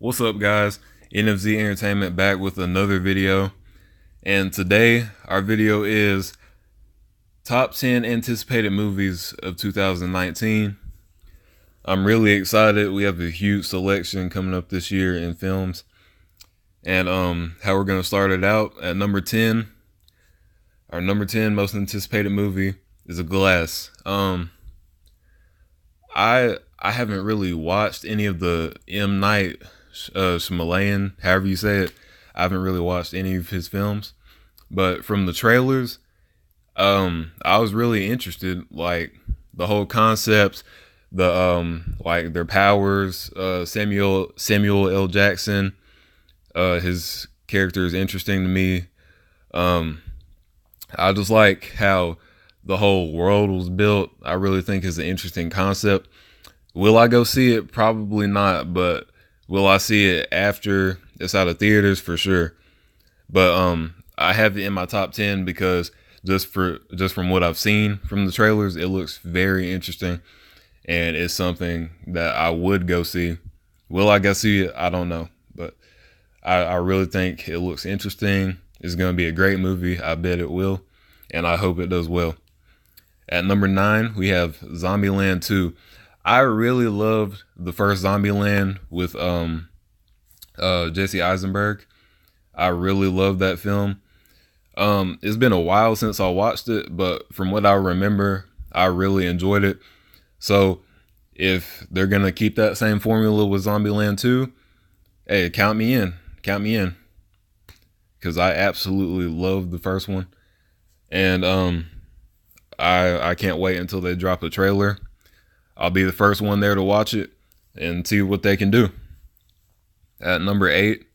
What's up, guys? NFZ Entertainment back with another video. And today, our video is top 10 anticipated movies of 2019. I'm really excited. We have a huge selection coming up this year in films. And how we're going to start it out at number 10. Our number 10 most anticipated movie is A Glass. I haven't really watched any of the M. Night Shyamalan, however you say it. I haven't really watched any of his films, but from the trailers, I was really interested. Like the whole concept, like their powers. Samuel L. Jackson, his character is interesting to me. I just like how the whole world was built. I really think is an interesting concept. Will I go see it? Probably not, but will I see it after it's out of theaters? For sure. But I have it in my top 10 because just from what I've seen from the trailers, it looks very interesting, and it's something that I would go see. Will I go see it? I don't know, but I really think it looks interesting. It's going to be a great movie. I bet it will, and I hope it does well. At number 9, we have Zombieland 2. I really loved the first Zombieland with Jesse Eisenberg. I really loved that film. It's been a while since I watched it, but from what I remember, I really enjoyed it. So if they're gonna keep that same formula with Zombieland 2, hey, count me in. Count me in. Because I absolutely loved the first one. And I can't wait until they drop a trailer. I'll be the first one there to watch it and see what they can do. At number 8,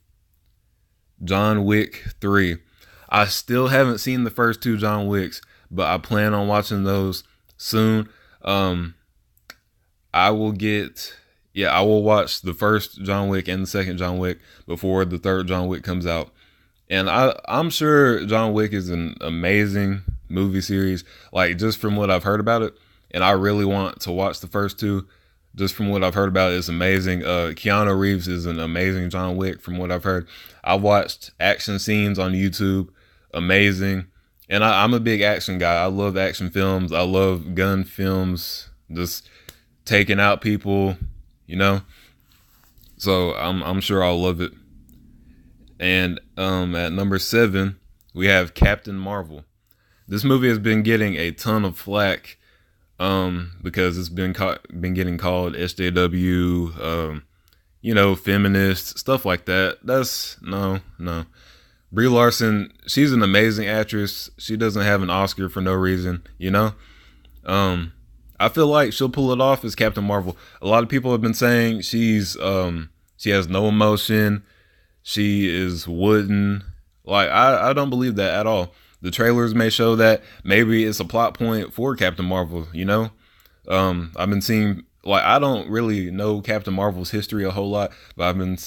John Wick 3. I still haven't seen the first 2 John Wicks, but I plan on watching those soon. I will watch the first John Wick and the second John Wick before the third John Wick comes out. And I'm sure John Wick is an amazing movie series, like just from what I've heard about it. And I really want to watch the first 2. Just from what I've heard about it, it's amazing. Keanu Reeves is an amazing John Wick from what I've heard. I've watched action scenes on YouTube. Amazing. And I'm a big action guy. I love action films. I love gun films. Just taking out people, you know. So I'm sure I'll love it. And at number 7, we have Captain Marvel. This movie has been getting a ton of flack because it's been getting called SJW, feminist stuff like that. That's no. Brie Larson, she's an amazing actress. She doesn't have an Oscar for no reason, you know. I feel like she'll pull it off as Captain Marvel. A lot of people have been saying she has no emotion. She is wooden. Like I don't believe that at all. The trailers may show that. Maybe it's a plot point for Captain Marvel, you know? I've been seeing, like, I don't really know Captain Marvel's history a whole lot, but I've been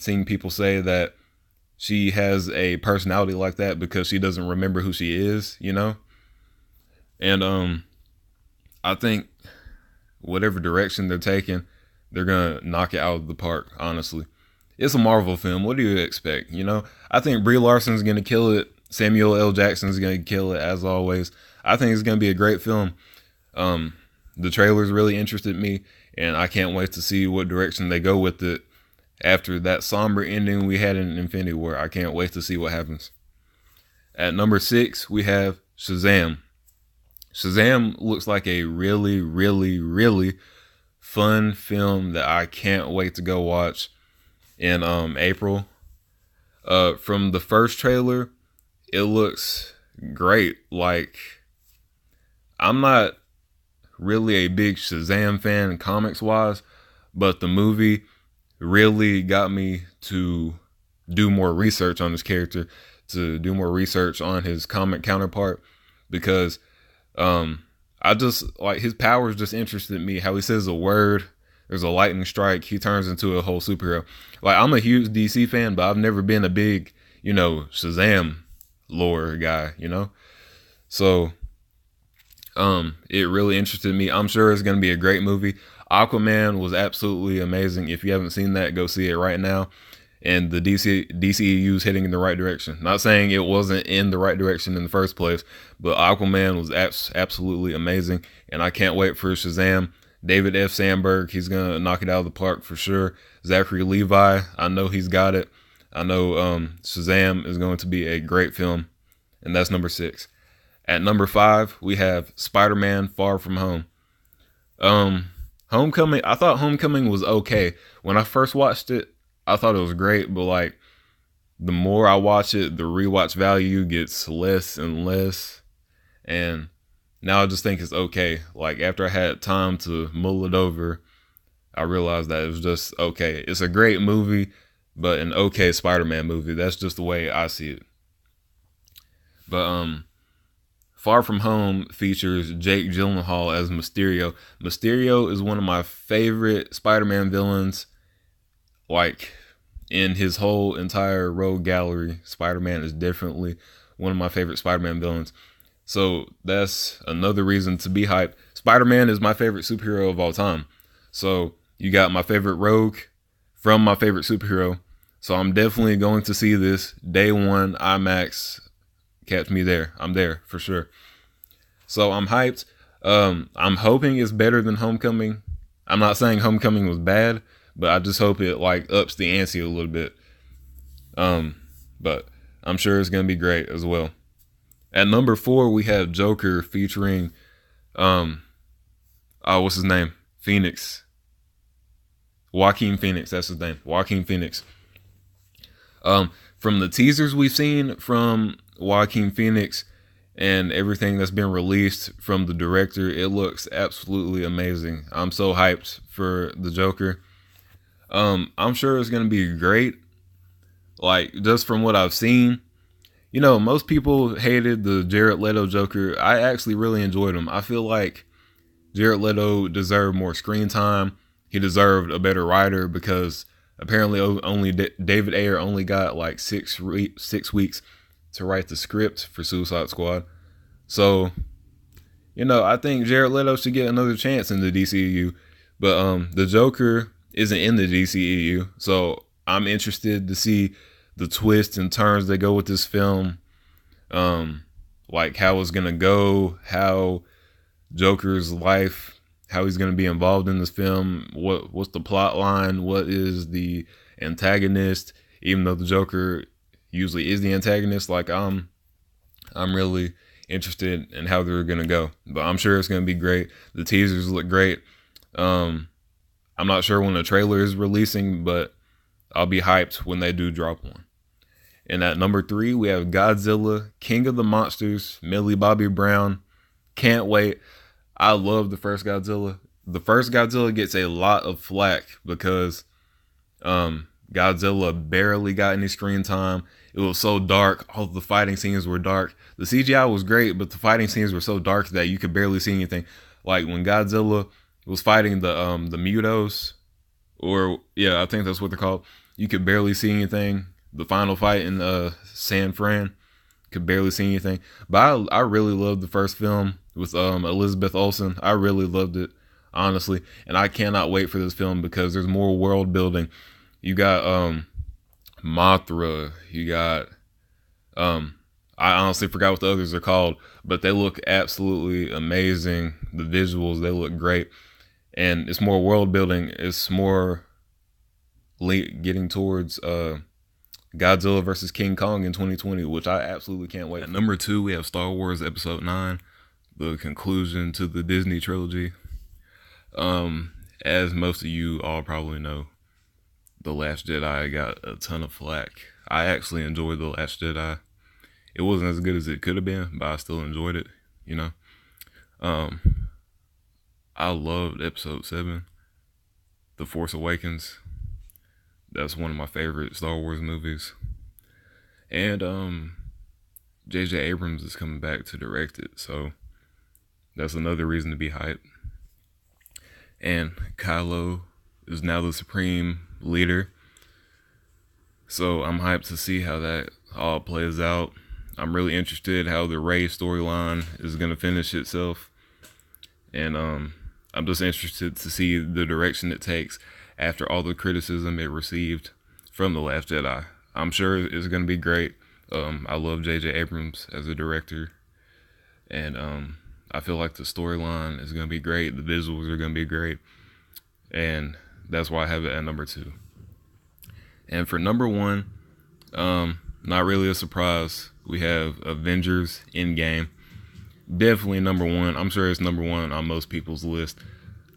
seeing people say that she has a personality like that because she doesn't remember who she is, you know? And I think whatever direction they're taking, they're going to knock it out of the park, honestly. It's a Marvel film. What do you expect, you know? I think Brie Larson's going to kill it. Samuel L. Jackson's going to kill it, as always. I think it's going to be a great film. The trailers really interested me, and I can't wait to see what direction they go with it after that somber ending we had in Infinity War. I can't wait to see what happens. At number 6, we have Shazam. Shazam looks like a really, really, really fun film that I can't wait to go watch in April. From the first trailer, it looks great. Like, I'm not really a big Shazam fan comics wise, but the movie really got me to do more research on this character, to do more research on his comic counterpart, because I just like his powers just interested me. How he says a word, there's a lightning strike, he turns into a whole superhero. Like, I'm a huge DC fan, but I've never been a big, Shazam lore guy, So it really interested me. I'm sure it's going to be a great movie. Aquaman was absolutely amazing. If you haven't seen that, go see it right now. And the DCEU is heading in the right direction. Not saying it wasn't in the right direction in the first place, but Aquaman was absolutely amazing. And I can't wait for Shazam. David F. Sandberg, he's going to knock it out of the park for sure. Zachary Levi, I know he's got it. I know Shazam is going to be a great film. And that's number 6. At number 5, we have Spider-Man Far From Home. Homecoming, I thought Homecoming was okay. When I first watched it, I thought it was great, but like the more I watch it, the rewatch value gets less and less. And now I just think it's okay. Like after I had time to mull it over, I realized that it was just okay. It's a great movie, but an okay Spider-Man movie. That's just the way I see it. But Far From Home features Jake Gyllenhaal as Mysterio. Mysterio is one of my favorite Spider-Man villains. Like, in his whole entire rogue gallery, Spider-Man is definitely one of my favorite Spider-Man villains. So that's another reason to be hyped. Spider-Man is my favorite superhero of all time. So you got my favorite rogue from my favorite superhero. So I'm definitely going to see this day one, IMAX. Catch me there. I'm there for sure. So I'm hyped. I'm hoping it's better than Homecoming. I'm not saying Homecoming was bad, but I just hope it like ups the ante a little bit. But I'm sure it's gonna be great as well. At number 4, we have Joker featuring what's his name? Phoenix. Joaquin Phoenix, that's his name. Joaquin Phoenix. From the teasers we've seen from Joaquin Phoenix and everything that's been released from the director, it looks absolutely amazing. I'm so hyped for the Joker. I'm sure it's gonna be great. Like, just from what I've seen, you know, most people hated the Jared Leto Joker. I actually really enjoyed him. I feel like Jared Leto deserved more screen time. He deserved a better writer because apparently only David Ayer only got like 6 weeks to write the script for Suicide Squad. So, you know, I think Jared Leto should get another chance in the DCEU. But the Joker isn't in the DCEU, so I'm interested to see the twists and turns they go with this film. Like how it's gonna go, how Joker's life, how he's gonna be involved in this film, what's the plot line, what is the antagonist, even though the Joker usually is the antagonist. Like I'm really interested in how they're gonna go, but I'm sure it's gonna be great. The teasers look great. I'm not sure when the trailer is releasing, but I'll be hyped when they do drop one. And at number 3, we have Godzilla, King of the Monsters, Millie Bobby Brown. Can't wait. I love the first Godzilla. The first Godzilla gets a lot of flack because Godzilla barely got any screen time. It was so dark. All the fighting scenes were dark. The CGI was great, but the fighting scenes were so dark that you could barely see anything. Like when Godzilla was fighting the Mutos, or yeah, I think that's what they're called. You could barely see anything. The final fight in San Fran, could barely see anything. But I really loved the first film with Elizabeth Olsen. I really loved it, honestly, and I cannot wait for this film because there's more world building. You got Mothra. You got I honestly forgot what the others are called, but they look absolutely amazing. The visuals, they look great. And it's more world building. It's more getting towards Godzilla versus King Kong in 2020, which I absolutely can't wait. At number 2, we have Star Wars Episode 9, the conclusion to the Disney trilogy. As most of you all probably know, The Last Jedi got a ton of flack. I actually enjoyed The Last Jedi. It wasn't as good as it could have been, but I still enjoyed it, you know. I loved Episode 7, The Force Awakens. That's one of my favorite Star Wars movies. And J.J. Abrams is coming back to direct it, so that's another reason to be hyped. And Kylo is now the Supreme Leader, so I'm hyped to see how that all plays out. I'm really interested how the Rey storyline is going to finish itself. And I'm just interested to see the direction it takes after all the criticism it received from The Last Jedi. I'm sure it's going to be great. I love J.J. Abrams as a director, and I feel like the storyline is going to be great. The visuals are going to be great, and that's why I have it at number 2. And for number 1, not really a surprise, we have Avengers Endgame. Definitely number 1. I'm sure it's number 1 on most people's list.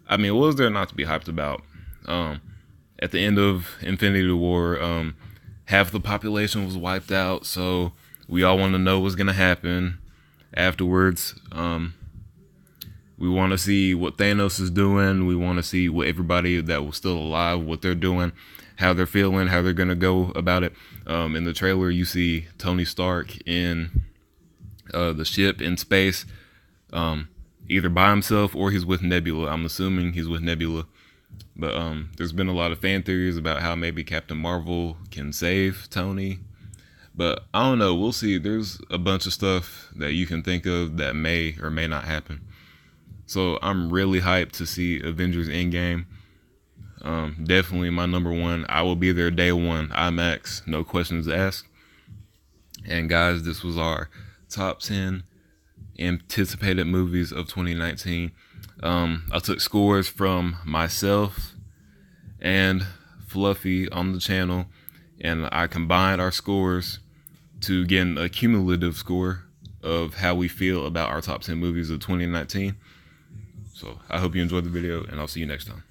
I mean, what was there not to be hyped about? At the end of Infinity War, half the population was wiped out, so we all want to know what's going to happen afterwards. We want to see what Thanos is doing. We want to see what everybody that was still alive, what they're doing, how they're feeling, how they're going to go about it. In the trailer, you see Tony Stark in the ship in space, either by himself or he's with Nebula. I'm assuming he's with Nebula. But there's been a lot of fan theories about how maybe Captain Marvel can save Tony. But I don't know. We'll see. There's a bunch of stuff that you can think of that may or may not happen. So I'm really hyped to see Avengers Endgame. Definitely my number 1. I will be there day 1, IMAX, no questions asked. And guys, this was our top 10 anticipated movies of 2019. I took scores from myself and Fluffy on the channel, and I combined our scores to get a cumulative score of how we feel about our top 10 movies of 2019. So I hope you enjoyed the video, and I'll see you next time.